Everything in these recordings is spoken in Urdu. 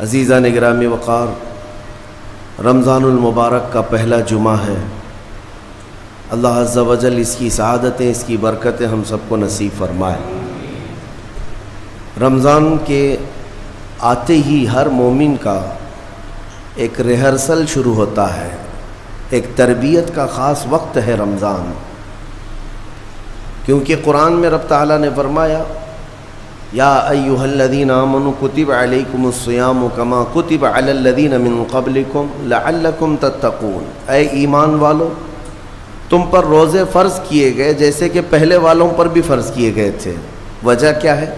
عزیزان گرامی وقار، رمضان المبارک کا پہلا جمعہ ہے۔ اللہ عز و جل اس کی سعادتیں، اس کی برکتیں ہم سب کو نصیب فرمائے۔ رمضان کے آتے ہی ہر مومن کا ایک ریہرسل شروع ہوتا ہے، ایک تربیت کا خاص وقت ہے رمضان، کیونکہ قرآن میں رب تعالیٰ نے فرمایا یا ایھا الذین آمنوا کتب علیکم الصیام کما کتب علی الذین من قبلکم لعلکم تتقون، اے ایمان والو تم پر روزے فرض کیے گئے جیسے کہ پہلے والوں پر بھی فرض کیے گئے تھے۔ وجہ کیا ہے؟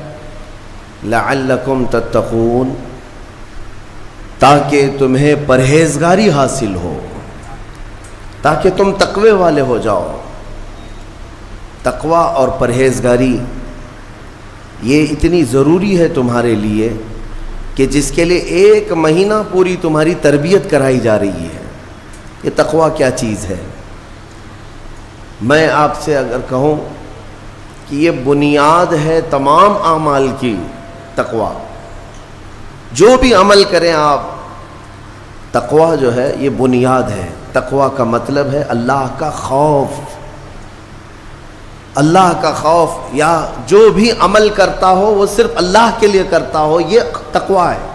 لعلکم تتقون، تاکہ تمہیں پرہیزگاری حاصل ہو، تاکہ تم تقوی والے ہو جاؤ۔ تقوی اور پرہیزگاری یہ اتنی ضروری ہے تمہارے لیے کہ جس کے لیے 1 مہینہ پوری تمہاری تربیت کرائی جا رہی ہے۔ یہ تقوی کیا چیز ہے؟ میں آپ سے اگر کہوں کہ یہ بنیاد ہے تمام اعمال کی، تقوی جو بھی عمل کریں آپ، تقوی جو ہے یہ بنیاد ہے۔ تقوی کا مطلب ہے اللہ کا خوف، اللہ کا خوف، یا جو بھی عمل کرتا ہو وہ صرف اللہ کے لیے کرتا ہو، یہ تقوی ہے۔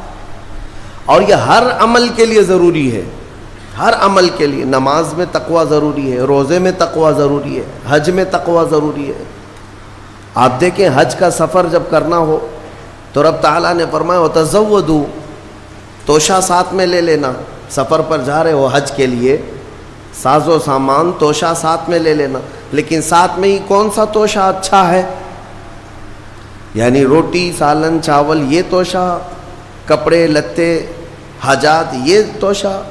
اور یہ ہر عمل کے لیے ضروری ہے، ہر عمل کے لیے۔ نماز میں تقوی ضروری ہے، روزے میں تقوی ضروری ہے، حج میں تقوی ضروری ہے۔ آپ دیکھیں حج کا سفر جب کرنا ہو تو رب تعالیٰ نے فرمایا وَتَزَوَّدُوا، توشہ ساتھ میں لے لینا۔ سفر پر جا رہے ہو حج کے لیے، ساز و سامان توشہ ساتھ میں لے لینا، لیکن ساتھ میں ہی کون سا توشہ اچھا ہے؟ یعنی روٹی، سالن، چاول، یہ توشہ، کپڑے لتے، حاجات، یہ توشہ۔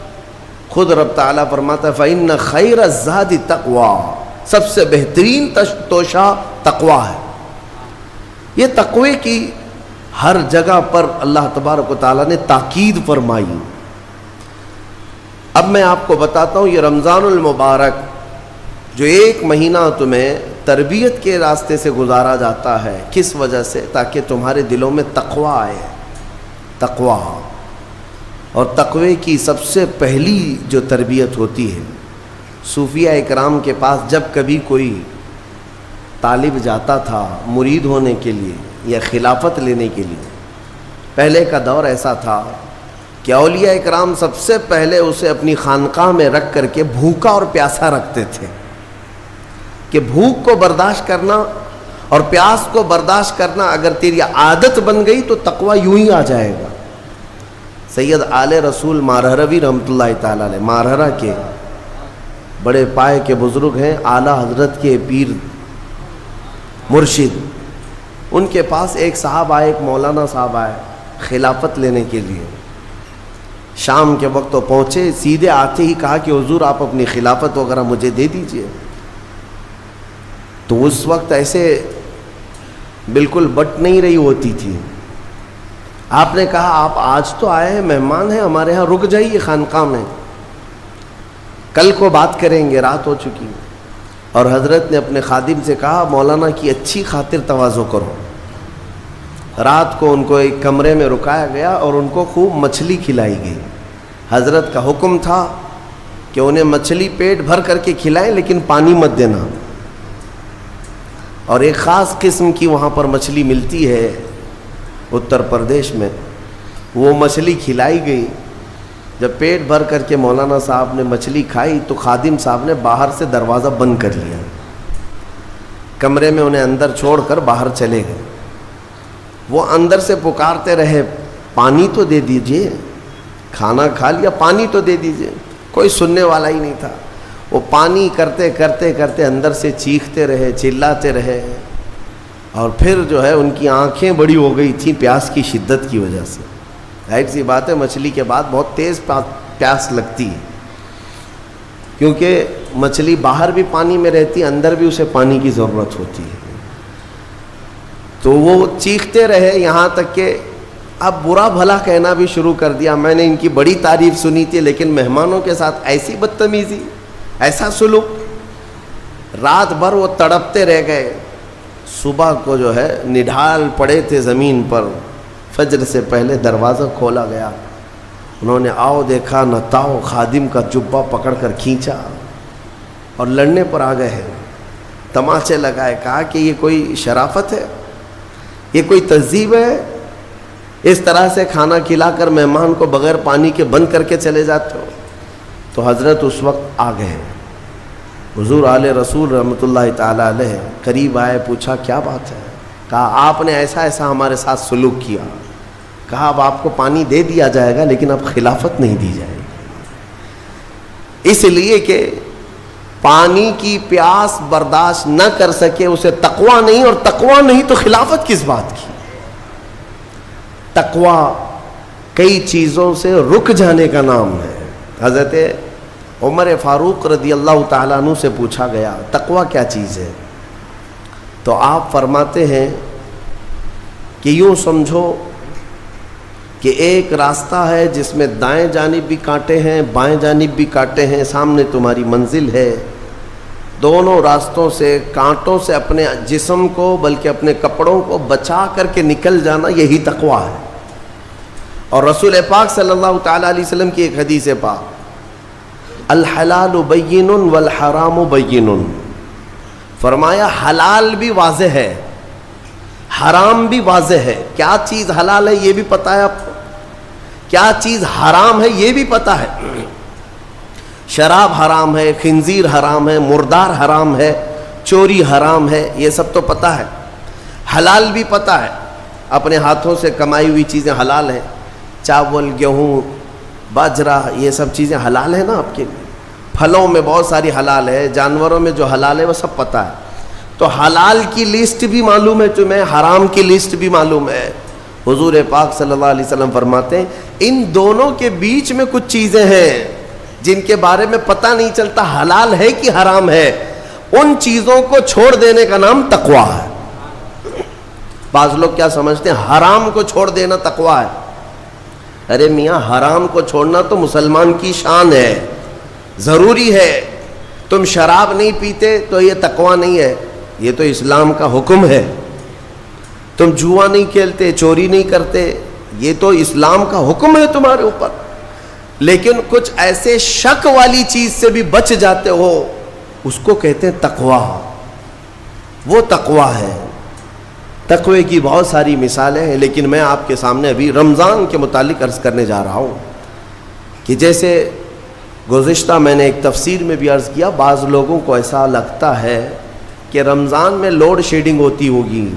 خود رب تعالیٰ فرماتا ہے فَإِنَّ خَيْرَ الزَّادِ تَقْوَىٰ، سب سے بہترین توشہ تقوی ہے۔ یہ تقوی کی ہر جگہ پر اللہ تبارک و تعالیٰ نے تاکید فرمائی۔ اب میں آپ کو بتاتا ہوں یہ رمضان المبارک جو 1 مہینہ تمہیں تربیت کے راستے سے گزارا جاتا ہے، کس وجہ سے؟ تاکہ تمہارے دلوں میں تقوی آئے، تقوی۔ اور تقوی کی سب سے پہلی جو تربیت ہوتی ہے، صوفیہ اکرام کے پاس جب کبھی کوئی طالب جاتا تھا مرید ہونے کے لیے یا خلافت لینے کے لیے، پہلے کا دور ایسا تھا کہ اولیاء اکرام سب سے پہلے اسے اپنی خانقاہ میں رکھ کر کے بھوکا اور پیاسا رکھتے تھے، کہ بھوک کو برداشت کرنا اور پیاس کو برداشت کرنا اگر تیری عادت بن گئی تو تقوی یوں ہی آ جائے گا۔ سید آل رسول مارہروی رحمۃ اللہ تعالی علیہ، مارہرہ کے بڑے پائے کے بزرگ ہیں، اعلیٰ حضرت کے پیر مرشد، ان کے پاس ایک صاحب آئے، ایک مولانا صاحب آئے خلافت لینے کے لیے۔ شام کے وقت تو پہنچے، سیدھے آتے ہی کہا کہ حضور آپ اپنی خلافت وغیرہ مجھے دے دیجئے۔ تو اس وقت ایسے بالکل بٹ نہیں رہی ہوتی تھی۔ آپ نے کہا آپ آج تو آئے ہیں، مہمان ہیں ہمارے ہاں، رک جائیے خانقاہ میں، کل کو بات کریں گے، رات ہو چکی۔ اور حضرت نے اپنے خادم سے کہا مولانا کی اچھی خاطر تواضع کرو۔ رات کو ان کو ایک کمرے میں رکایا گیا اور ان کو خوب مچھلی کھلائی گئی۔ حضرت کا حکم تھا کہ انہیں مچھلی پیٹ بھر کر کے کھلائیں لیکن پانی مت دینا۔ اور ایک خاص قسم کی وہاں پر مچھلی ملتی ہے اتر پردیش میں، وہ مچھلی کھلائی گئی۔ جب پیٹ بھر کر کے مولانا صاحب نے مچھلی کھائی تو خادم صاحب نے باہر سے دروازہ بند کر لیا، کمرے میں انہیں اندر چھوڑ کر باہر چلے گئے۔ وہ اندر سے پکارتے رہے پانی تو دے دیجئے، کھانا کھا لیا پانی تو دے دیجئے، کوئی سننے والا ہی نہیں تھا۔ وہ پانی کرتے کرتے کرتے اندر سے چیختے رہے، چلاتے رہے، اور پھر جو ہے ان کی آنکھیں بڑی ہو گئی تھیں پیاس کی شدت کی وجہ سے۔ ظاہر سی بات ہے مچھلی کے بعد بہت تیز پیاس لگتی ہے، کیونکہ مچھلی باہر بھی پانی میں رہتی ہے، اندر بھی اسے پانی کی ضرورت ہوتی ہے۔ تو وہ چیختے رہے یہاں تک کہ اب برا بھلا کہنا بھی شروع کر دیا، میں نے ان کی بڑی تعریف سنی تھی لیکن مہمانوں کے ساتھ ایسی بدتمیزی، ایسا سلوک۔ رات بھر وہ تڑپتے رہ گئے، صبح کو جو ہے نڈھال پڑے تھے زمین پر، فجر سے پہلے دروازہ کھولا گیا، انہوں نے آؤ دیکھا نہ تاؤ، خادم کا جبہ پکڑ کر کھینچا اور لڑنے پر آ گئے ہیں، تماچے لگائے، کہا کہ یہ کوئی شرافت ہے، یہ کوئی تہذیب ہے؟ اس طرح سے کھانا کھلا کر مہمان کو بغیر پانی کے بند کر کے چلے جاتے ہو؟ تو حضرت اس وقت آ گئے، حضور آل رسول رحمۃ اللہ تعالی علیہ قریب آئے، پوچھا کیا بات ہے؟ کہا آپ نے ایسا ایسا ہمارے ساتھ سلوک کیا، کہا اب آپ کو پانی دے دیا جائے گا لیکن اب خلافت نہیں دی جائے گی، اس لیے کہ پانی کی پیاس برداشت نہ کر سکے اسے تقویٰ نہیں، اور تقویٰ نہیں تو خلافت کس بات کی؟ تقویٰ کئی چیزوں سے رک جانے کا نام ہے۔ حضرت عمر فاروق رضی اللہ تعالیٰ عنہ سے پوچھا گیا تقویٰ کیا چیز ہے؟ تو آپ فرماتے ہیں کہ یوں سمجھو کہ ایک راستہ ہے جس میں دائیں جانب بھی کانٹے ہیں، بائیں جانب بھی کانٹے ہیں، سامنے تمہاری منزل ہے، دونوں راستوں سے کانٹوں سے اپنے جسم کو بلکہ اپنے کپڑوں کو بچا کر کے نکل جانا، یہی تقویٰ ہے۔ اور رسول پاک صلی اللہ تعالیٰ علیہ وسلم کی ایک حدیث پاک، الحلال بین والحرام بین، فرمایا حلال بھی واضح ہے، حرام بھی واضح ہے۔ کیا چیز حلال ہے یہ بھی پتہ ہے آپ کو، کیا چیز حرام ہے یہ بھی پتہ ہے۔ شراب حرام ہے، خنزیر حرام ہے، مردار حرام ہے، چوری حرام ہے، یہ سب تو پتہ ہے۔ حلال بھی پتہ ہے، اپنے ہاتھوں سے کمائی ہوئی چیزیں حلال ہیں، چاول، گیہوں، باجرہ، یہ سب چیزیں حلال ہیں نا آپ کے لیے۔ پھلوں میں بہت ساری حلال ہے، جانوروں میں جو حلال ہے وہ سب پتہ ہے۔ تو حلال کی لسٹ بھی معلوم ہے تمہیں، حرام کی لسٹ بھی معلوم ہے۔ حضور پاک صلی اللہ علیہ وسلم فرماتے ہیں ان دونوں کے بیچ میں کچھ چیزیں ہیں جن کے بارے میں پتہ نہیں چلتا حلال ہے کہ حرام ہے، ان چیزوں کو چھوڑ دینے کا نام تقویٰ ہے۔ بعض لوگ کیا سمجھتے ہیں حرام کو چھوڑ دینا تقویٰ ہے۔ ارے میاں حرام کو چھوڑنا تو مسلمان کی شان ہے، ضروری ہے۔ تم شراب نہیں پیتے تو یہ تقویٰ نہیں ہے، یہ تو اسلام کا حکم ہے۔ تم جوا نہیں کھیلتے، چوری نہیں کرتے، یہ تو اسلام کا حکم ہے تمہارے اوپر۔ لیکن کچھ ایسے شک والی چیز سے بھی بچ جاتے ہو، اس کو کہتے ہیں تقویٰ، وہ تقویٰ ہے۔ تقوی کی بہت ساری مثالیں ہیں، لیکن میں آپ کے سامنے ابھی رمضان کے متعلق عرض کرنے جا رہا ہوں کہ جیسے گزشتہ میں نے ایک تفسیر میں بھی عرض کیا، بعض لوگوں کو ایسا لگتا ہے کہ رمضان میں لوڈ شیڈنگ ہوتی ہوگی،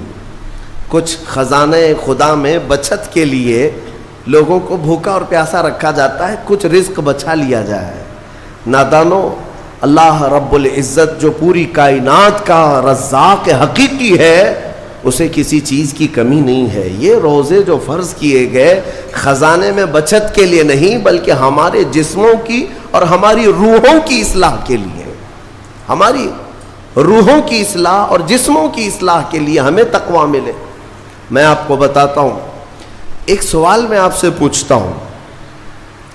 کچھ خزانہ خدا میں بچت کے لیے لوگوں کو بھوکا اور پیاسا رکھا جاتا ہے، کچھ رزق بچا لیا جائے۔ نادانو، اللہ رب العزت جو پوری کائنات کا رزاق حقیقی ہے، اسے کسی چیز کی کمی نہیں ہے۔ یہ روزے جو فرض کیے گئے خزانے میں بچت کے لیے نہیں، بلکہ ہمارے جسموں کی اور ہماری روحوں کی اصلاح کے لیے، ہماری روحوں کی اصلاح اور جسموں کی اصلاح کے لیے ہمیں تقویٰ ملے۔ میں آپ کو بتاتا ہوں، ایک سوال میں آپ سے پوچھتا ہوں،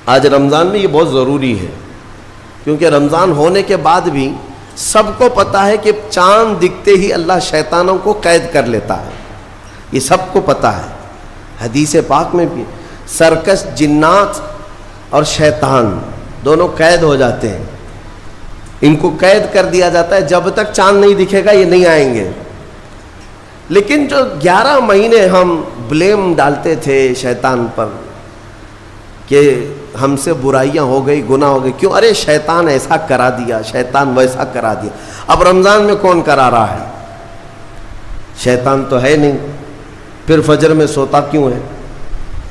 آج رمضان میں یہ بہت ضروری ہے، کیونکہ رمضان ہونے کے بعد بھی سب کو پتہ ہے کہ چاند دکھتے ہی اللہ شیطانوں کو قید کر لیتا ہے، یہ سب کو پتہ ہے۔ حدیث پاک میں بھی سرکش جنات اور شیطان دونوں قید ہو جاتے ہیں، ان کو قید کر دیا جاتا ہے، جب تک چاند نہیں دکھے گا یہ نہیں آئیں گے۔ لیکن جو 11 مہینے ہم بلیم ڈالتے تھے شیطان پر کہ ہم سے برائیاں ہو گئی، گناہ ہو گئی، کیوں؟ ارے شیطان ایسا کرا دیا، شیطان ویسا کرا دیا۔ اب رمضان میں کون کرا رہا ہے؟ شیطان تو ہے نہیں، پھر فجر میں سوتا کیوں ہے؟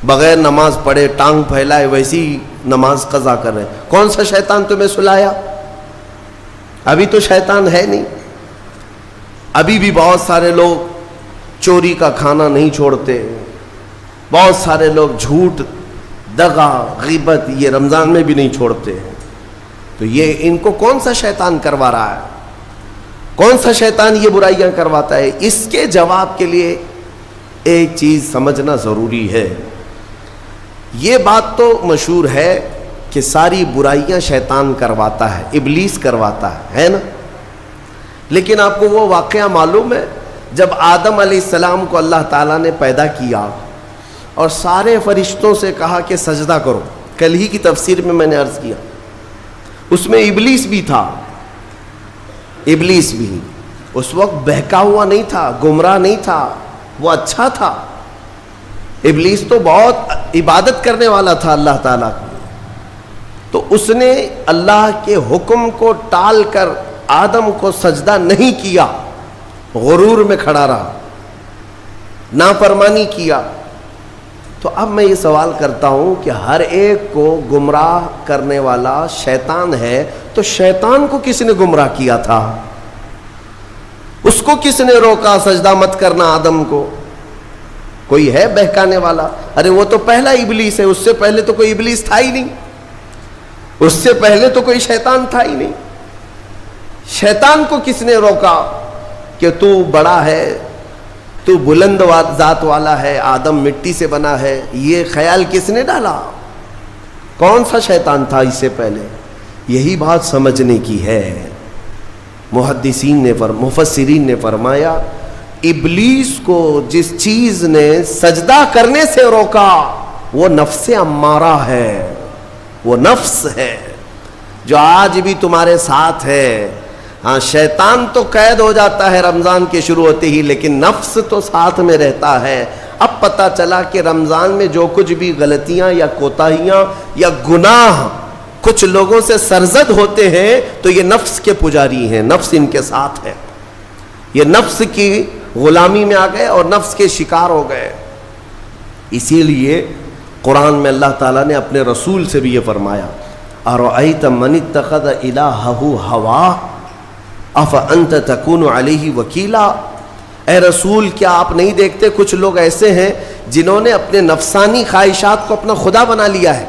بغیر نماز پڑھے ٹانگ پھیلائے ویسی نماز قضا کر رہے۔ کون سا شیطان تمہیں سلایا؟ ابھی تو شیطان ہے نہیں۔ ابھی بھی بہت سارے لوگ چوری کا کھانا نہیں چھوڑتے، بہت سارے لوگ جھوٹ، دغا، غیبت یہ رمضان میں بھی نہیں چھوڑتے ہیں۔ تو یہ ان کو کون سا شیطان کروا رہا ہے؟ کون سا شیطان یہ برائیاں کرواتا ہے؟ اس کے جواب کے لیے ایک چیز سمجھنا ضروری ہے۔ یہ بات تو مشہور ہے کہ ساری برائیاں شیطان کرواتا ہے، ابلیس کرواتا ہے نا؟ لیکن آپ کو وہ واقعہ معلوم ہے جب آدم علیہ السلام کو اللہ تعالیٰ نے پیدا کیا اور سارے فرشتوں سے کہا کہ سجدہ کرو. کل ہی کی تفسیر میں نے عرض کیا, اس میں ابلیس بھی تھا. ابلیس بھی اس وقت بہکا ہوا نہیں تھا, گمراہ نہیں تھا, وہ اچھا تھا. ابلیس تو بہت عبادت کرنے والا تھا اللہ تعالیٰ کی. تو اس نے اللہ کے حکم کو ٹال کر آدم کو سجدہ نہیں کیا, غرور میں کھڑا رہا, نافرمانی کیا. تو اب میں یہ سوال کرتا ہوں کہ ہر ایک کو گمراہ کرنے والا شیطان ہے, تو شیطان کو کس نے گمراہ کیا تھا؟ اس کو کس نے روکا سجدہ مت کرنا آدم کو؟ کوئی ہے بہکانے والا؟ ارے وہ تو پہلا ابلیس ہے, اس سے پہلے تو کوئی ابلیس تھا ہی نہیں, اس سے پہلے تو کوئی شیطان تھا ہی نہیں. شیطان کو کس نے روکا کہ تو بڑا ہے, تو بلند ذات والا ہے, آدم مٹی سے بنا ہے؟ یہ خیال کس نے ڈالا؟ کون سا شیطان تھا اس سے پہلے؟ یہی بات سمجھنے کی ہے. محدثین نے مفسرین نے فرمایا ابلیس کو جس چیز نے سجدہ کرنے سے روکا وہ نفس امارہ ہے, وہ نفس ہے جو آج بھی تمہارے ساتھ ہے. ہاں شیطان تو قید ہو جاتا ہے رمضان کے شروع ہوتے ہی, لیکن نفس تو ساتھ میں رہتا ہے. اب پتہ چلا کہ رمضان میں جو کچھ بھی غلطیاں یا کوتاہیاں یا گناہ کچھ لوگوں سے سرزد ہوتے ہیں تو یہ نفس کے پجاری ہیں, نفس ان کے ساتھ ہے. یہ نفس کی غلامی میں آ گئے اور نفس کے شکار ہو گئے. اسی لیے قرآن میں اللہ تعالیٰ نے اپنے رسول سے بھی یہ فرمایا اَرَأَيْتَ مَنِ اتَّخَذَ إِلَٰهَهُ هَوَاهُ أَفَأَنْتَ تَكُونُ عَلَيْهِ وَكِيلًا. اے رسول کیا آپ نہیں دیکھتے کچھ لوگ ایسے ہیں جنہوں نے اپنے نفسانی خواہشات کو اپنا خدا بنا لیا ہے,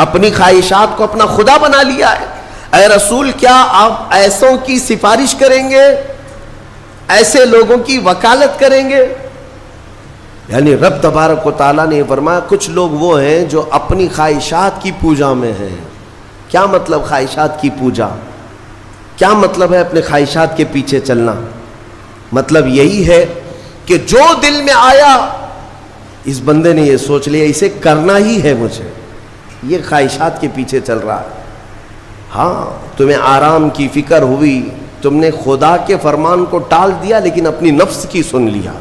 اپنی خواہشات کو اپنا خدا بنا لیا ہے. اے رسول کیا آپ ایسوں کی سفارش کریں گے, ایسے لوگوں کی وکالت کریں گے؟ یعنی رب تبارک و تعالیٰ نے فرمایا کچھ لوگ وہ ہیں جو اپنی خواہشات کی پوجا میں ہیں. کیا مطلب خواہشات کی پوجا؟ کیا مطلب ہے اپنے خواہشات کے پیچھے چلنا؟ مطلب یہی ہے کہ جو دل میں آیا اس بندے نے یہ سوچ لیا اسے کرنا ہی ہے مجھے, یہ خواہشات کے پیچھے چل رہا ہے. ہاں تمہیں آرام کی فکر ہوئی, تم نے خدا کے فرمان کو ٹال دیا لیکن اپنی نفس کی سن لیا.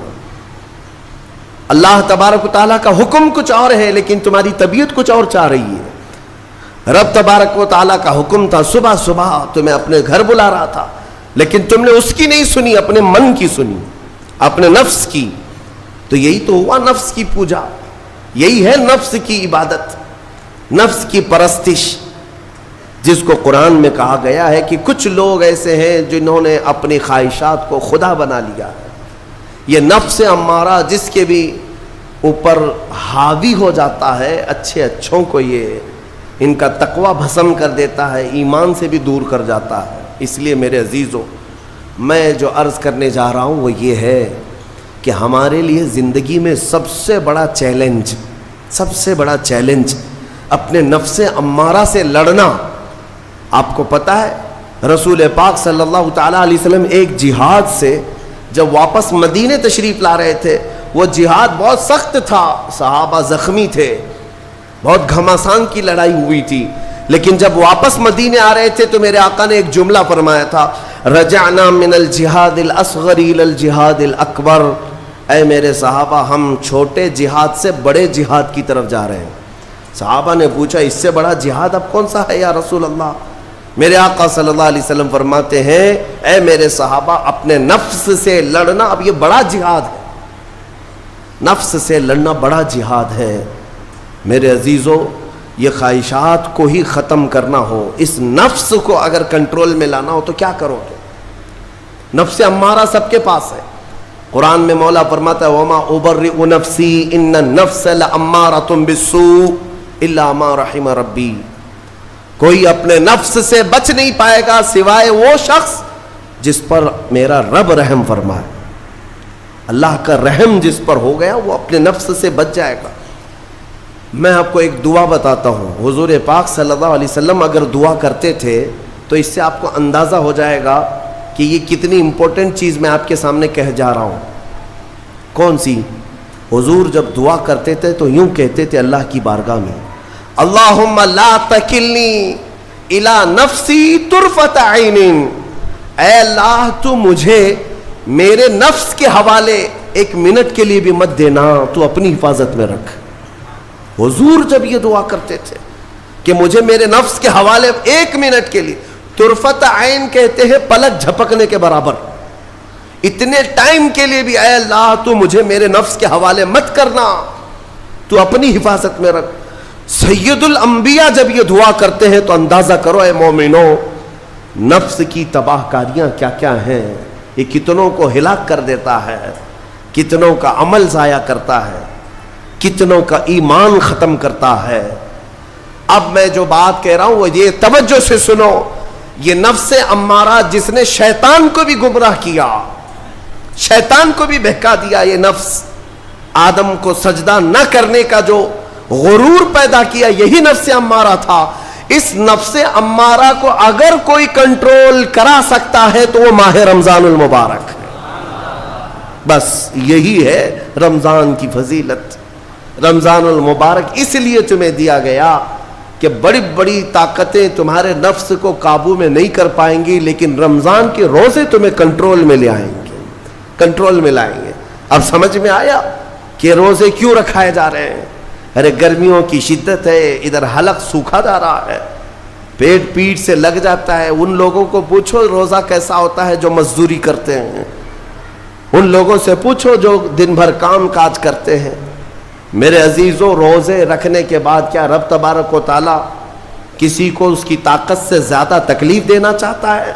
اللہ تبارک و تعالیٰ کا حکم کچھ اور ہے لیکن تمہاری طبیعت کچھ اور چاہ رہی ہے. رب تبارک و تعالیٰ کا حکم تھا صبح صبح تمہیں اپنے گھر بلا رہا تھا, لیکن تم نے اس کی نہیں سنی, اپنے من کی سنی, اپنے نفس کی. تو یہی تو ہوا نفس کی پوجا, یہی ہے نفس کی عبادت, نفس کی پرستش, جس کو قرآن میں کہا گیا ہے کہ کچھ لوگ ایسے ہیں جنہوں نے اپنی خواہشات کو خدا بنا لیا. یہ نفس امارہ جس کے بھی اوپر حاوی ہو جاتا ہے, اچھے اچھوں کو یہ ان کا تقوی بھسم کر دیتا ہے, ایمان سے بھی دور کر جاتا ہے. اس لیے میرے عزیزوں میں جو عرض کرنے جا رہا ہوں وہ یہ ہے کہ ہمارے لیے زندگی میں سب سے بڑا چیلنج اپنے نفس امارہ سے لڑنا. آپ کو پتہ ہے رسول پاک صلی اللہ تعالیٰ علیہ وسلم ایک جہاد سے جب واپس مدینے تشریف لا رہے تھے, وہ جہاد بہت سخت تھا, صحابہ زخمی تھے, بہت گھماسان کی لڑائی ہوئی تھی, لیکن جب واپس مدینے آ رہے تھے تو میرے آقا نے ایک جملہ فرمایا تھا رجعنا من الجہاد الاصغر الى الجہاد الاکبر. اے میرے صحابہ ہم چھوٹے جہاد سے بڑے جہاد کی طرف جا رہے ہیں. صحابہ نے پوچھا اس سے بڑا جہاد اب کون سا ہے یا رسول اللہ؟ میرے آقا صلی اللہ علیہ وسلم فرماتے ہیں اے میرے صحابہ اپنے نفس سے لڑنا اب یہ بڑا جہاد ہے, نفس سے لڑنا بڑا جہاد ہے. میرے عزیزو یہ خواہشات کو ہی ختم کرنا ہو, اس نفس کو اگر کنٹرول میں لانا ہو تو کیا کرو گے؟ نفس امارہ سب کے پاس ہے. قرآن میں مولا فرماتا ہے وما ابرئ نفسی ان النفس لامارۃ بالسوء الا ما رحم ربی. کوئی اپنے نفس سے بچ نہیں پائے گا سوائے وہ شخص جس پر میرا رب رحم فرمائے. اللہ کا رحم جس پر ہو گیا وہ اپنے نفس سے بچ جائے گا. میں آپ کو ایک دعا بتاتا ہوں, حضور پاک صلی اللہ علیہ وسلم اگر دعا کرتے تھے تو اس سے آپ کو اندازہ ہو جائے گا کہ یہ کتنی امپورٹنٹ چیز میں آپ کے سامنے کہہ جا رہا ہوں. کون سی؟ حضور جب دعا کرتے تھے تو یوں کہتے تھے اللہ کی بارگاہ میں، اللہم لا تکلنی الی نفسی طرفۃ عین، اے اللہ تو مجھے میرے نفس کے حوالے ایک منٹ کے لیے بھی مت دینا، تو اپنی حفاظت میں رکھ۔ حضور جب یہ دعا کرتے تھے کہ مجھے میرے نفس کے حوالے ایک منٹ کے لیے، طرفۃ عین کہتے ہیں پلک جھپکنے کے برابر، اتنے ٹائم کے لیے بھی اے اللہ تو مجھے میرے نفس کے حوالے مت کرنا، تو اپنی حفاظت میں رکھ۔ سید الانبیاء جب یہ دعا کرتے ہیں تو اندازہ کرو اے مومنو، نفس کی تباہ کاریاں کیا کیا ہیں، یہ کتنوں کو ہلاک کر دیتا ہے، کتنوں کا عمل ضائع کرتا ہے، کتنوں کا ایمان ختم کرتا ہے۔ اب میں جو بات کہہ رہا ہوں وہ یہ توجہ سے سنو، یہ نفس امارہ جس نے شیطان کو بھی گمراہ کیا، شیطان کو بھی بہکا دیا، یہ نفس آدم کو سجدہ نہ کرنے کا جو غرور پیدا کیا، یہی نفس امارہ تھا۔ اس نفس امارہ کو اگر کوئی کنٹرول کرا سکتا ہے تو وہ ماہ رمضان المبارک ہے، بس یہی ہے رمضان کی فضیلت۔ رمضان المبارک اس لیے تمہیں دیا گیا کہ بڑی بڑی طاقتیں تمہارے نفس کو قابو میں نہیں کر پائیں گی، لیکن رمضان کے روزے تمہیں کنٹرول میں لے آئیں گے، کنٹرول میں لائیں گے۔ اب سمجھ میں آیا کہ روزے کیوں رکھائے جا رہے ہیں؟ ارے گرمیوں کی شدت ہے، ادھر حلق سوکھا جا رہا ہے، پیٹ پیٹ سے لگ جاتا ہے۔ ان لوگوں کو پوچھو روزہ کیسا ہوتا ہے جو مزدوری کرتے ہیں، ان لوگوں سے پوچھو جو دن بھر کام کاج کرتے ہیں۔ میرے عزیزوں، روزے رکھنے کے بعد کیا رب تبارک و تعالی کسی کو اس کی طاقت سے زیادہ تکلیف دینا چاہتا ہے؟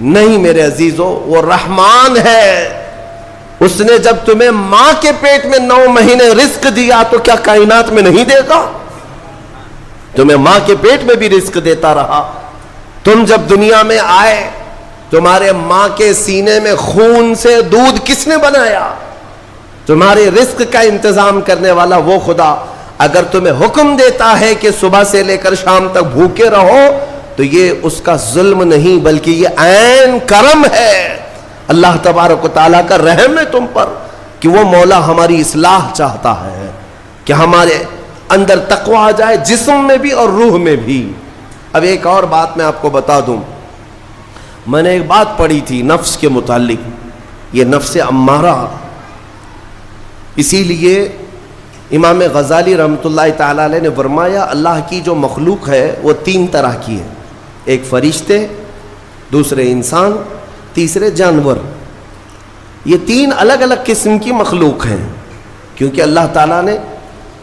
نہیں میرے عزیزوں، وہ رحمان ہے، اس نے جب تمہیں ماں کے پیٹ میں 9 مہینے رزق دیا تو کیا کائنات میں نہیں دے گا؟ تمہیں ماں کے پیٹ میں بھی رزق دیتا رہا۔ تم جب دنیا میں آئے، تمہارے ماں کے سینے میں خون سے دودھ کس نے بنایا؟ تمہارے رزق کا انتظام کرنے والا وہ خدا۔ اگر تمہیں حکم دیتا ہے کہ صبح سے لے کر شام تک بھوکے رہو تو یہ اس کا ظلم نہیں بلکہ یہ عین کرم ہے، اللہ تبارک و تعالیٰ کا رحم ہے تم پر کہ وہ مولا ہماری اصلاح چاہتا ہے کہ ہمارے اندر تقوی آ جائے، جسم میں بھی اور روح میں بھی۔ اب ایک اور بات میں آپ کو بتا دوں، میں نے ایک بات پڑھی تھی نفس کے متعلق، یہ نفس امارہ، اسی لیے امام غزالی رحمۃ اللہ تعالیٰ علیہ نے فرمایا اللہ کی جو مخلوق ہے وہ 3 طرح کی ہے، ایک فرشتے، دوسرے انسان، تیسرے جانور۔ یہ 3 الگ الگ قسم کی مخلوق ہیں، کیونکہ اللہ تعالیٰ نے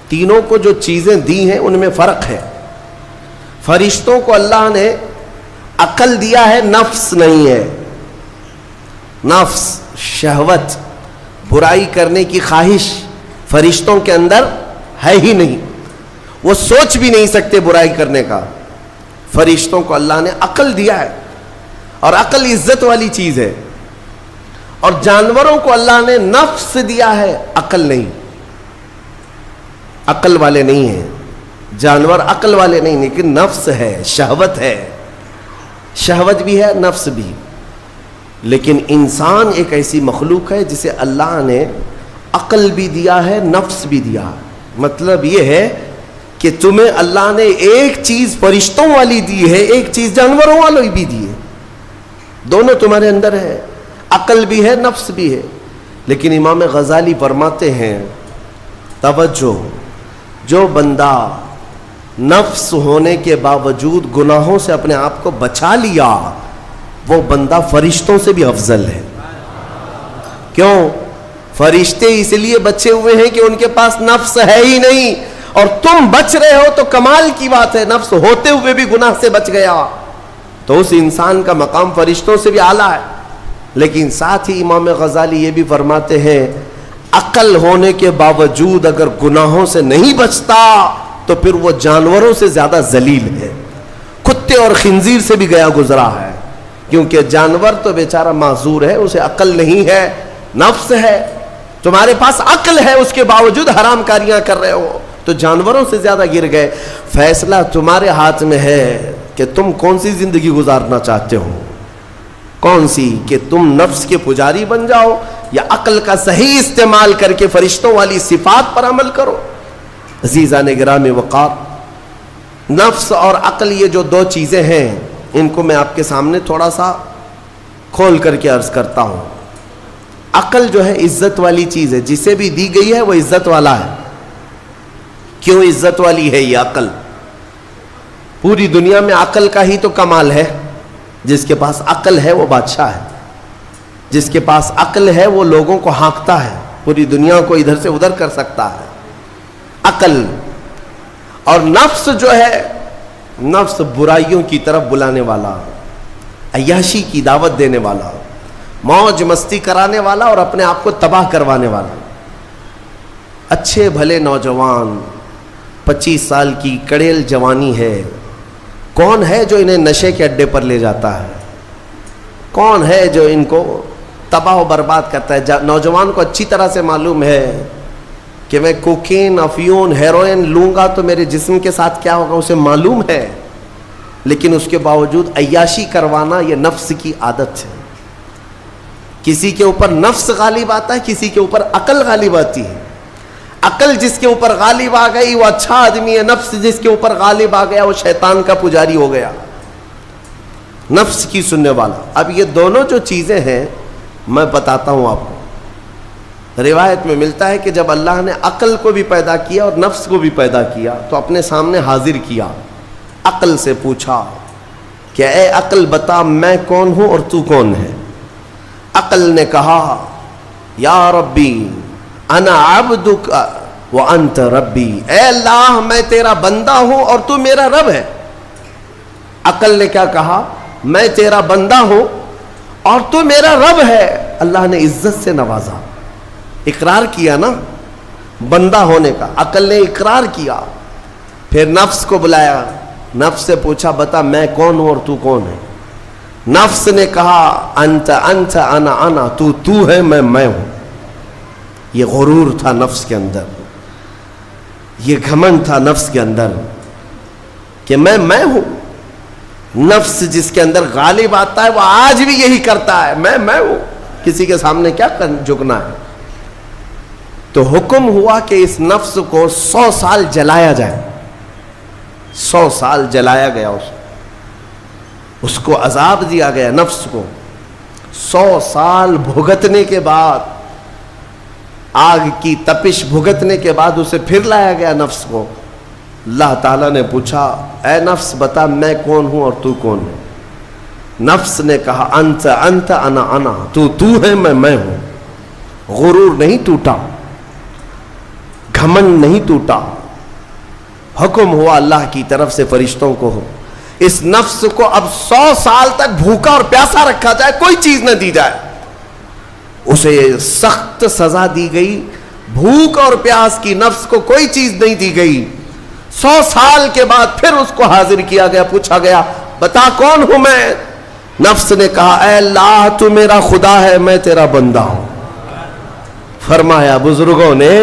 تینوں کو جو چیزیں دی ہیں ان میں فرق ہے۔ فرشتوں کو اللہ نے عقل دیا ہے، نفس نہیں ہے، نفس، شہوت، برائی کرنے کی خواہش فرشتوں کے اندر ہے ہی نہیں، وہ سوچ بھی نہیں سکتے برائی کرنے کا۔ فرشتوں کو اللہ نے عقل دیا ہے، اور عقل عزت والی چیز ہے، اور جانوروں کو اللہ نے نفس دیا ہے، عقل نہیں، عقل والے نہیں ہیں جانور، عقل والے نہیں، لیکن نفس ہے، شہوت ہے، شہوت بھی ہے، نفس بھی۔ لیکن انسان ایک ایسی مخلوق ہے جسے اللہ نے عقل بھی دیا ہے، نفس بھی دیا ہے۔ مطلب یہ ہے کہ تمہیں اللہ نے ایک چیز فرشتوں والی دی ہے، ایک چیز جانوروں والی بھی دی ہے، دونوں تمہارے اندر ہے، عقل بھی ہے، نفس بھی ہے۔ لیکن امام غزالی فرماتے ہیں توجہ، جو بندہ نفس ہونے کے باوجود گناہوں سے اپنے آپ کو بچا لیا وہ بندہ فرشتوں سے بھی افضل ہے۔ کیوں؟ فرشتے اس لیے بچے ہوئے ہیں کہ ان کے پاس نفس ہے ہی نہیں، اور تم بچ رہے ہو تو کمال کی بات ہے، نفس ہوتے ہوئے بھی گناہ سے بچ گیا تو اس انسان کا مقام فرشتوں سے بھی اعلیٰ ہے۔ لیکن ساتھ ہی امام غزالی یہ بھی فرماتے ہیں عقل ہونے کے باوجود اگر گناہوں سے نہیں بچتا تو پھر وہ جانوروں سے زیادہ ذلیل ہے، کتے اور خنزیر سے بھی گیا گزرا ہے، کیونکہ جانور تو بیچارہ معذور ہے، اسے عقل نہیں ہے، نفس ہے۔ تمہارے پاس عقل ہے، اس کے باوجود حرام کاریاں کر رہے ہو تو جانوروں سے زیادہ گر گئے۔ فیصلہ تمہارے ہاتھ میں ہے کہ تم کون سی زندگی گزارنا چاہتے ہو۔ کون سی؟ کہ تم نفس کے پجاری بن جاؤ یا عقل کا صحیح استعمال کر کے فرشتوں والی صفات پر عمل کرو؟ عزیزان گرامی وقار، نفس اور عقل یہ جو دو چیزیں ہیں، ان کو میں آپ کے سامنے تھوڑا سا کھول کر کے عرض کرتا ہوں۔ عقل جو ہے عزت والی چیز ہے، جسے بھی دی گئی ہے وہ عزت والا ہے۔ کیوں عزت والی ہے یہ عقل؟ پوری دنیا میں عقل کا ہی تو کمال ہے۔ جس کے پاس عقل ہے وہ بادشاہ ہے، جس کے پاس عقل ہے وہ لوگوں کو ہانکتا ہے، پوری دنیا کو ادھر سے ادھر کر سکتا ہے۔ عقل اور نفس جو ہے، نفس برائیوں کی طرف بلانے والا، عیاشی کی دعوت دینے والا، موج مستی کرانے والا اور اپنے آپ کو تباہ کروانے والا۔ اچھے بھلے نوجوان، 25 سال کی کڑیل جوانی ہے، کون ہے جو انہیں نشے کے اڈے پر لے جاتا ہے؟ کون ہے جو ان کو تباہ و برباد کرتا ہے؟ نوجوان کو اچھی طرح سے معلوم ہے کہ میں کوکین، افیون، ہیروئن لوں گا تو میرے جسم کے ساتھ کیا ہوگا، اسے معلوم ہے، لیکن اس کے باوجود عیاشی کروانا یہ نفس کی عادت ہے۔ کسی کے اوپر نفس غالب آتا ہے، کسی کے اوپر عقل غالب آتی ہے۔ عقل جس کے اوپر غالب آ گئی وہ اچھا آدمی ہے، نفس جس کے اوپر غالب آ گیا وہ شیطان کا پجاری ہو گیا، نفس کی سننے والا۔ اب یہ دونوں جو چیزیں ہیں میں بتاتا ہوں آپ کو۔ روایت میں ملتا ہے کہ جب اللہ نے عقل کو بھی پیدا کیا اور نفس کو بھی پیدا کیا تو اپنے سامنے حاضر کیا، عقل سے پوچھا کہ اے عقل بتا میں کون ہوں اور تو کون ہے؟ عقل نے کہا یا ربی انا عبدک وانت ربی، اے اللہ میں تیرا بندہ ہوں اور تو میرا رب ہے۔ عقل نے کیا کہا؟ میں تیرا بندہ ہوں اور تو میرا رب ہے۔ اللہ نے عزت سے نوازا، اقرار کیا نا بندہ ہونے کا، عقل نے اقرار کیا۔ پھر نفس کو بلایا، نفس سے پوچھا بتا میں کون ہوں اور تو کون ہے؟ نفس نے کہا انت انت انا انا، تو ہے میں ہوں۔ یہ غرور تھا نفس کے اندر، یہ گھمنڈ تھا نفس کے اندر کہ میں ہوں۔ نفس جس کے اندر غالب آتا ہے وہ آج بھی یہی کرتا ہے، میں ہوں، کسی کے سامنے کیا جھکنا ہے۔ تو حکم ہوا کہ اس نفس کو 100 سال جلایا جائے۔ 100 سال جلایا گیا، اس کو عذاب دیا گیا نفس کو۔ 100 سال بھگتنے کے بعد، آگ کی تپش بھگتنے کے بعد اسے پھر لایا گیا نفس کو۔ اللہ تعالیٰ نے پوچھا اے نفس بتا میں کون ہوں اور تو کون ہے؟ نفس نے کہا انت انت انا انا، تو ہے میں ہوں۔ غرور نہیں ٹوٹا، گھمنڈ نہیں ٹوٹا۔ حکم ہوا اللہ کی طرف سے فرشتوں کو، اس نفس کو اب 100 سال تک بھوکا اور پیاسا رکھا جائے، کوئی چیز نہ دی جائے۔ اسے سخت سزا دی گئی، بھوک اور پیاس کی نفس کو کوئی چیز نہیں دی گئی۔ 100 سال کے بعد پھر اس کو حاضر کیا گیا، پوچھا گیا بتا کون ہوں میں؟ نفس نے کہا اے اللہ تو میرا خدا ہے، میں تیرا بندہ ہوں۔ فرمایا بزرگوں نے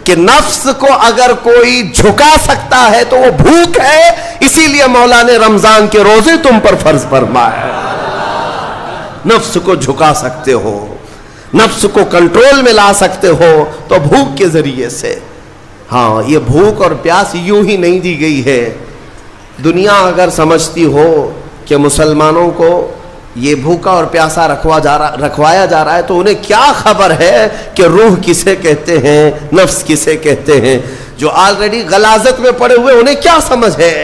کہ نفس کو اگر کوئی جھکا سکتا ہے تو وہ بھوک ہے، اسی لیے مولا نے رمضان کے روزے تم پر فرض فرمایا۔ نفس کو جھکا سکتے ہو، نفس کو کنٹرول میں لا سکتے ہو تو بھوک کے ذریعے سے۔ ہاں یہ بھوک اور پیاس یوں ہی نہیں دی گئی ہے۔ دنیا اگر سمجھتی ہو کہ مسلمانوں کو یہ بھوکا اور پیاسا رکھوایا جا رہا ہے تو انہیں کیا خبر ہے کہ روح کسے کہتے ہیں، نفس کسے کہتے ہیں؟ جو آلریڈی غلاظت میں پڑے ہوئے انہیں کیا سمجھ ہے؟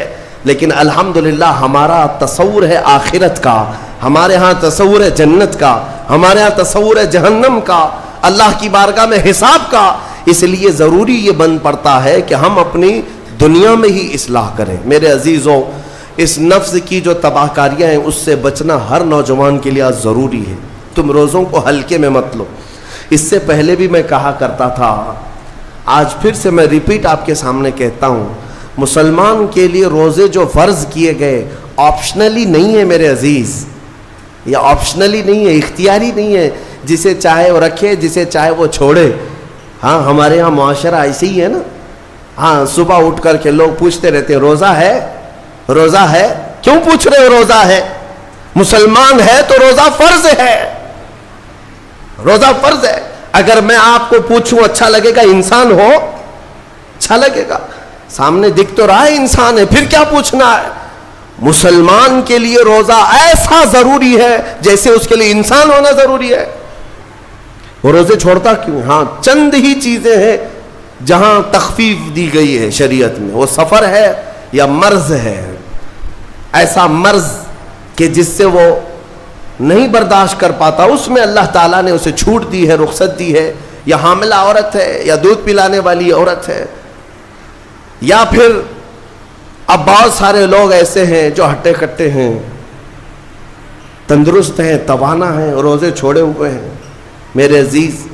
لیکن الحمدللہ ہمارا تصور ہے آخرت کا، ہمارے ہاں تصور ہے جنت کا، ہمارے ہاں تصور ہے جہنم کا، اللہ کی بارگاہ میں حساب کا۔ اس لیے ضروری یہ بن پڑتا ہے کہ ہم اپنی دنیا میں ہی اصلاح کریں۔ میرے عزیزوں، اس نفس کی جو تباہ کاریاں ہیں اس سے بچنا ہر نوجوان کے لیے ضروری ہے۔ تم روزوں کو ہلکے میں مت لو۔ اس سے پہلے بھی میں کہا کرتا تھا، آج پھر سے میں ریپیٹ آپ کے سامنے کہتا ہوں، مسلمان کے لیے روزے جو فرض کیے گئے آپشنلی نہیں ہے میرے عزیز، یہ آپشنلی نہیں ہے، اختیاری نہیں ہے، جسے چاہے وہ رکھے جسے چاہے وہ چھوڑے۔ ہاں ہمارے ہاں معاشرہ ایسے ہی ہے نا، ہاں صبح اٹھ کر کے لوگ پوچھتے رہتے ہیں روزہ ہے، روزہ ہے، کیوں پوچھ رہے ہو روزہ ہے؟ مسلمان ہے تو روزہ فرض ہے، روزہ فرض ہے۔ اگر میں آپ کو پوچھوں اچھا لگے گا انسان ہو؟ اچھا لگے گا؟ سامنے دکھ تو رہا ہے انسان ہے، پھر کیا پوچھنا ہے؟ مسلمان کے لیے روزہ ایسا ضروری ہے جیسے اس کے لیے انسان ہونا ضروری ہے۔ وہ روزے چھوڑتا کیوں؟ ہاں چند ہی چیزیں ہیں جہاں تخفیف دی گئی ہے شریعت میں، وہ سفر ہے یا مرض ہے، ایسا مرض کہ جس سے وہ نہیں برداشت کر پاتا، اس میں اللہ تعالیٰ نے اسے چھوٹ دی ہے، رخصت دی ہے، یا حاملہ عورت ہے، یا دودھ پلانے والی عورت ہے، یا پھر اب بہت سارے لوگ ایسے ہیں جو ہٹے کٹے ہیں، تندرست ہیں، توانا ہیں، روزے چھوڑے ہوئے ہیں۔ میرے عزیز،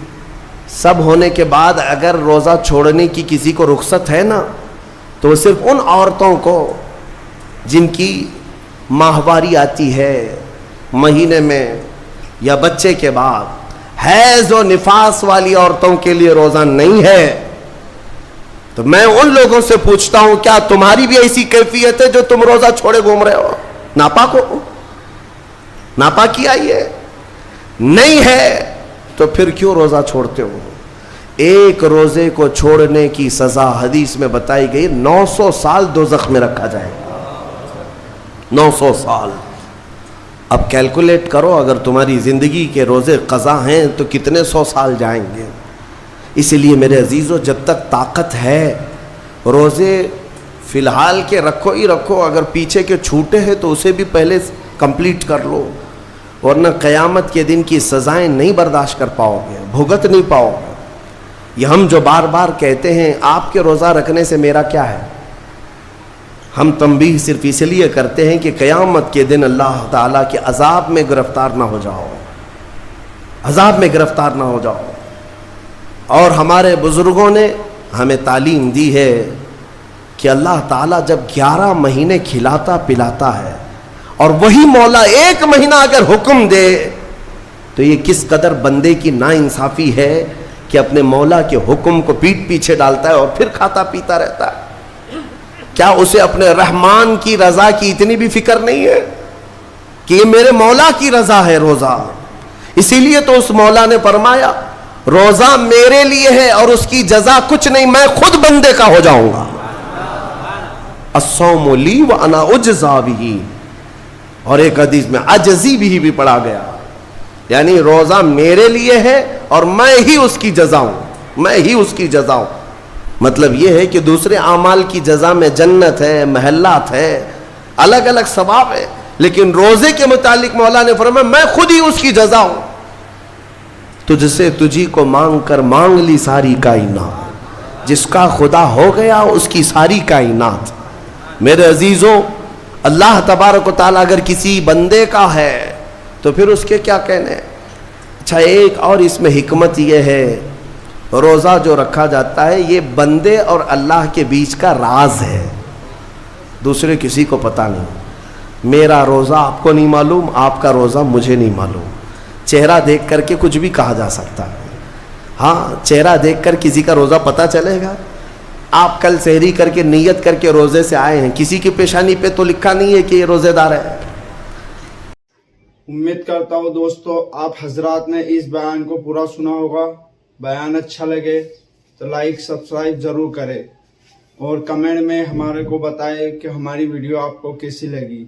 سب ہونے کے بعد اگر روزہ چھوڑنے کی کسی کو رخصت ہے نا، تو وہ صرف ان عورتوں کو جن کی ماہواری آتی ہے مہینے میں یا بچے کے بعد، حیض و نفاس والی عورتوں کے لیے روزہ نہیں ہے۔ تو میں ان لوگوں سے پوچھتا ہوں، کیا تمہاری بھی ایسی کیفیت ہے جو تم روزہ چھوڑے گھوم رہے ہو؟ ناپاک ہو؟ ناپاکی آئی ہے؟ نہیں ہے تو پھر کیوں روزہ چھوڑتے ہو؟ ایک روزے کو چھوڑنے کی سزا حدیث میں بتائی گئی 900 سال دوزخ میں رکھا جائے گا۔ 900 سال۔ اب کیلکولیٹ کرو، اگر تمہاری زندگی کے روزے قضا ہیں تو کتنے 100 سال جائیں گے۔ اسی لیے میرے عزیزو، جب تک طاقت ہے روزے فی الحال کے رکھو ہی رکھو، اگر پیچھے کے چھوٹے ہیں تو اسے بھی پہلے کمپلیٹ کر لو، ورنہ قیامت کے دن کی سزائیں نہیں برداشت کر پاؤ گے، بھگت نہیں پاؤ گے۔ یہ ہم جو بار بار کہتے ہیں آپ کے روزہ رکھنے سے میرا کیا ہے، ہم تنبیہ صرف اس لیے کرتے ہیں کہ قیامت کے دن اللہ تعالیٰ کے عذاب میں گرفتار نہ ہو جاؤ، عذاب میں گرفتار نہ ہو جاؤ۔ اور ہمارے بزرگوں نے ہمیں تعلیم دی ہے کہ اللہ تعالیٰ جب 11 مہینے کھلاتا پلاتا ہے، اور وہی مولا 1 مہینہ اگر حکم دے تو یہ کس قدر بندے کی ناانصافی ہے کہ اپنے مولا کے حکم کو پیٹ پیچھے ڈالتا ہے اور پھر کھاتا پیتا رہتا ہے۔ کیا اسے اپنے رحمان کی رضا کی اتنی بھی فکر نہیں ہے کہ یہ میرے مولا کی رضا ہے روزہ؟ اسی لیے تو اس مولا نے فرمایا روزہ میرے لیے ہے اور اس کی جزا کچھ نہیں، میں خود بندے کا ہو جاؤں گا۔ الصوم لی وانا اجزا بہ، اور ایک حدیث میں عجزی بھی پڑھا گیا، یعنی روزہ میرے لیے ہے اور میں ہی اس کی جزا ہوں، میں ہی اس کی جزا ہوں۔ مطلب یہ ہے کہ دوسرے اعمال کی جزا میں جنت ہے، محلات ہے، الگ الگ ثواب ہے، لیکن روزے کے متعلق مولا نے فرمایا میں خود ہی اس کی جزا ہوں۔ تجھ سے تجھی کو مانگ کر مانگ لی ساری کائنات، جس کا خدا ہو گیا اس کی ساری کائنات۔ میرے عزیزوں، اللہ تبارک و تعالیٰ اگر کسی بندے کا ہے تو پھر اس کے کیا کہنے۔ اچھا، ایک اور اس میں حکمت یہ ہے، روزہ جو رکھا جاتا ہے یہ بندے اور اللہ کے بیچ کا راز ہے، دوسرے کسی کو پتہ نہیں۔ میرا روزہ آپ کو نہیں معلوم، آپ کا روزہ مجھے نہیں معلوم۔ چہرہ دیکھ کر کے کچھ بھی کہا جا سکتا ہے، ہاں چہرہ دیکھ کر کسی کا روزہ پتہ چلے گا۔ آپ کل سحری کر کے نیت کر کے روزے سے آئے ہیں، کسی کی پیشانی پہ تو لکھا نہیں ہے کہ یہ روزے دار ہے۔ امید کرتا ہوں دوستو آپ حضرات نے اس بیان کو پورا سنا ہوگا۔ بیان اچھا لگے تو لائک سبسکرائب ضرور کرے، اور کمنٹ میں ہمارے کو بتائے کہ ہماری ویڈیو آپ کو کیسی لگی۔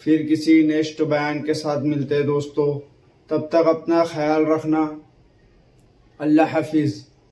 پھر کسی نیکسٹ بیان کے ساتھ ملتے ہیں دوستو، تب تک اپنا خیال رکھنا۔ اللہ حافظ۔